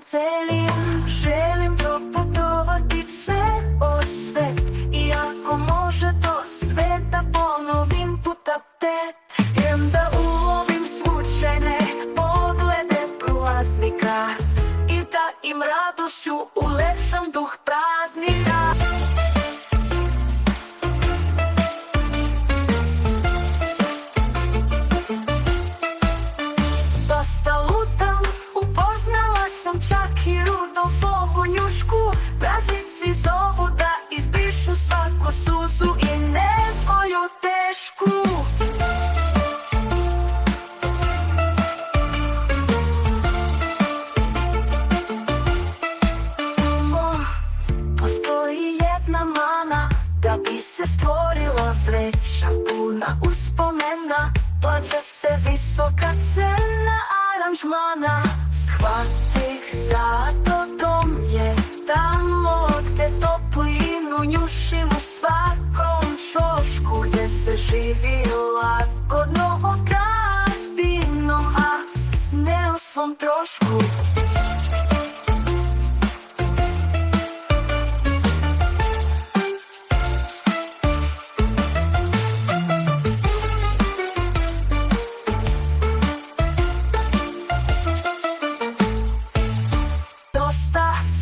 celi. Želim proputovati ceo svet, iako može do sveta ponovim puta 5. Idem da ulovim slučajne poglede prolaznika i da im radošću ulepšam duh praznika. Dosta lutam, upoznala sam čak i Rudovovu njušku. Praznici zovu da izbrišu svaku suzu i nevolju tešku. Postoji jedna mana, da bi se stvorila vreća puna uspomena. Plaća se visoka cena aranžmana. Shvatih zato dom je tamo gde toplinu njušim u svakom ćošku, gde se živi lagodno, gazdino, a ne o svom trošku.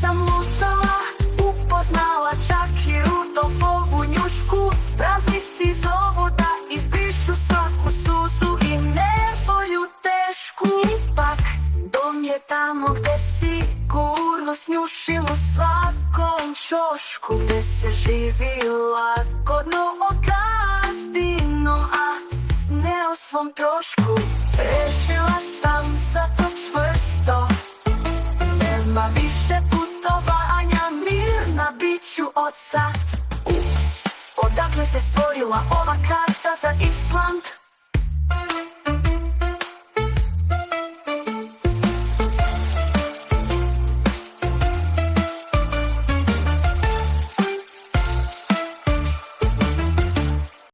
Sam lutala, upoznala čak i Rudovovu njušku. Praznici zovu da izbrišu svaku suzu i nevolju tešku. Ipak, dom je tamo gde sigurnost njušim u svakom ćošku, gde se živi lagodno, gazdino, a ne o svom trošku. Rešila sam za to čvrsto, nema više putovanja, mirna biću od sad. Odakle se stvorila ova karta za Island?